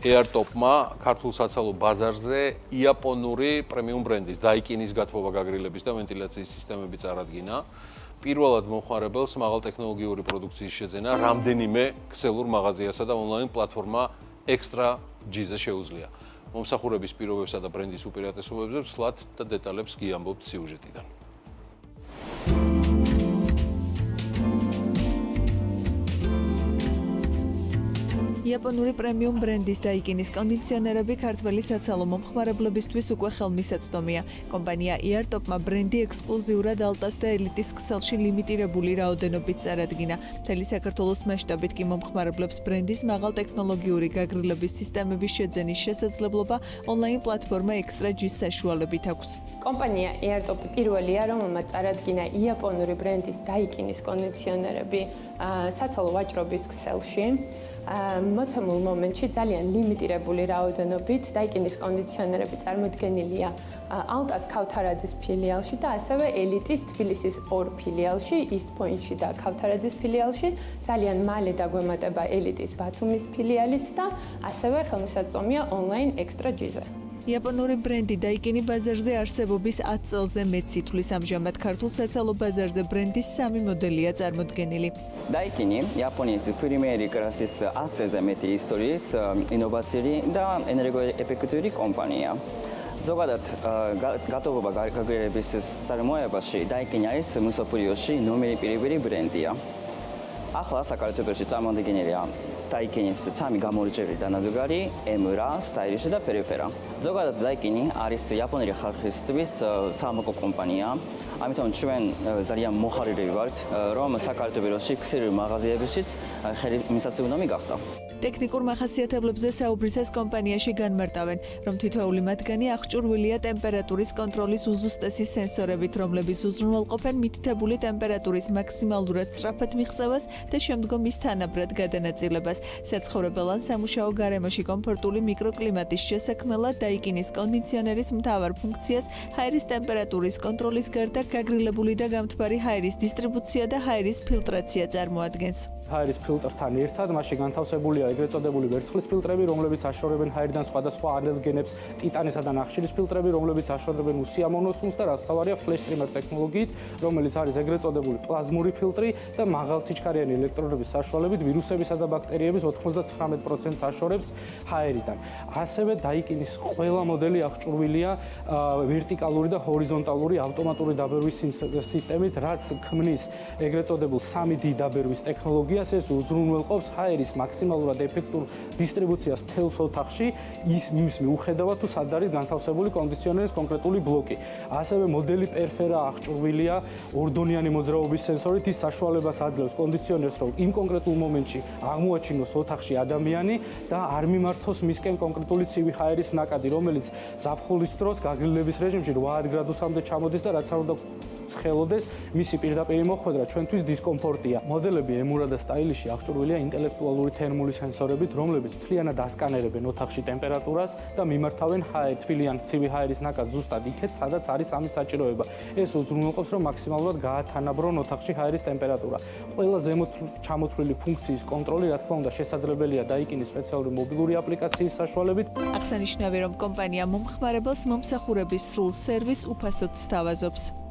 Airtop-მა ქართულ საცალო ბაზარზე იაპონური პრემიუმ ბრენდის Daikin-ის გათბობა გაგრილების და ვენტილაციის სისტემები წარადგინა. პირველად მომხმარებელს მაღალტექნოლოგიური პროდუქციის შეძენა რამდენიმე ქსელურ მაღაზიასა და ონლაინ პლატფორმა Extra G-ზე შეუძლია. მომსახურების პირობებსა და ბრენდის უპირატესობებზე ვსვლათ და დეტალებს გიამბობთ სიუჟეტიდან. იაპონური პრემიუმ ბრენდის Daikin-ის კონდიციონერები ქართველი საცალო მომხმარებლებისთვის უკვე ხელმისაწვდომია. კომპანია Airtop-მა ბრენდი ექსკლუზიურად ალტას და ელიტის ქსელში ლიმიტირებული რაოდენობით წარადგინა. მთელი საქართველოს მასშტაბით კი მომხმარებლებს ბრენდის მაღალტექნოლოგიური გაგრილების სისტემების შეძენის შესაძლებლობა ონლაინ პლატფორმა Extra G-ის საშუალებით აქვს. კომპანია Airtop პირველია, რომელმაც წარადგინა იაპონური ბრენდის Daikin-ის კონდიციონერები საცალო ვაჭრობის ქსელში. მოცემულ მომენტში ძალიან ლიმიტირებული რაოდენობით Daikin-ის კონდიციონერები წარმოდგენილია ალტას ქავთარაძის ფილიალში და ასევე ელიტის თბილისის 2 ფილიალში, East Point-ში და ქავთარაძის ფილიალში. ძალიან მალე დაგვემატება ელიტის ბათუმის ფილიალიც და ასევე ხელმისაწვდომია ონლაინ Extra G-ზე. იაპონური ბრენდი Daikin-ი ბაზარზე არსებობის 10 წელზე მეტს ითვლის. ამჟამად ქართულ საცალო ბაზარზე ბრენდის 3 მოდელია წარმოდგენილი. Daikin-ი იაპონიის პრიმერი კლასის 10 წელზე მეტი ისტორიის ინოვაციური და ენერგოეფექტური კომპანია. ზოგადად გათბობა გაგრილების წარმოებაში Daikin-ი არის მსოფლიოში ნომერი პირველი ბრენდია. ახლა საქართველოში წარმოდგენილია Daikin-ის 3 გამორჩეული დანადგარი, Emura, Stylish და Perifera. ზოგადად Daikin-ი არის იაპონური ხალხისთვის სამოქო კომპანია. ამიტომ ჩვენ ძალიან მოხარებული ვართ, რომ საქართველოში ქსელი მაღაზიებშიც ხელმისაწვდომი გახდა. ტექნიკურ მახასიათებლებზე საუბრისას კომპანიაში განმარტავენ, რომ თითოეული მათგანი აღჭურვილია ტემპერატურის კონტროლის უზუსტესი სენსორებით, რომლებიც უზრუნველყოფენ მითითებული ტემპერატურის მაქსიმალურად სწრაფად მიღწევას და შემდგომ მის თანაბრად გადანაწილებას. საცხოვრებელ ან სამუშაო გარემოში კომფორტული მიკროკლიმატის შესაქმნელად Daikin-ის კონდიციონერის მთავარ ფუნქციას ჰაერის ტემპერატურის კონტროლის გარდა გაგრილებული და გამთბარი ჰაერის დისტრიბუცია და ჰაერის ფილტრაცია წარმოადგენს. ჰაერის ფილტრთან ერთად მასში განთავსებულია ეგრეთ წოდებული ვერცხლის ფილტრები, რომლებიც აშორებენ ჰაერიდან სხვადასხვა ალერგენებს, ტიტანისა და ნახშირის ფილტრები, რომლებიც აშორებენ უსიამოვნო სუნს და რაც თავარია flash streamer ტექნოლოგიით, რომელიც არის ეგრეთ წოდებული პლაზმური ფილტრი და მაღალსიჩქარიანი ელექტროდების საშუალებით ვირუსებისა და ბაქტერიების 99%-ს აშორებს ჰაერიდან. ასევე Daikin-ის ყველა მოდელი აღჭურვილია ვერტიკალური და ჰორიზონტალური ავტომატური დაბერვის სისტემით, რაც ქმნის ეგრეთ წოდებულ 3D დაბერვის ტექნოლოგიას. ეს უზრუნველყოფს ჰაერის მაქსიმალურად ეფექტურ დისტრიბუციას მთელს ოთახში, ის მიუხედავად თუ სად არის განთავსებული კონდიციონერის კონკრეტული ბლოკი. ასევე მოდელი Perifera აღჭურვილია ორდონიანი მოძრაობის სენსორით, ის საშუალებას აძლევს კონდიციონერს, რომ იმ კონკრეტულ მომენტში აღმოაჩინოს ოთახში ადამიანი და არ მიმართოს მისკენ კონკრეტული ცივი ჰაერის ნაკადი, რომელიც ზაფხულის დროს გაგრილების რეჟიმში 8 გრადუსამდე ჩამოდის და რაც არ უნდა ცხელოდეს, მისი პირდაპირი მოხვედრა ჩვენთვის დისკომფორტია. მოდელები Emura და Stylish-ი აღჭურვილია ინტელექტუალური თერმული სენსორებით, რომლებიც მთლიანად ასკანერებენ ოთახში ტემპერატურას და მიმართავენ თბილი ან ცივი ჰაერის ნაკადს ზუსტად იქეთ, სადაც არის ამის საჭიროება. ეს უზრუნველყოფს, რომ მაქსიმალურად გაათანაბრონ ოთახში ჰაერის ტემპერატურა. ყველა ზემოთ ჩამოთვლილი ფუნქციის კონტროლი, რა თქმა უნდა, შესაძლებელია Daikin-ის სპეციალური მობილური აპლიკაციის საშუალებით. აღსანიშნავია, რომ კომპანია მომხმარებელს მომსახურების სრულ სერვისს უფასოდ სთავაზობს.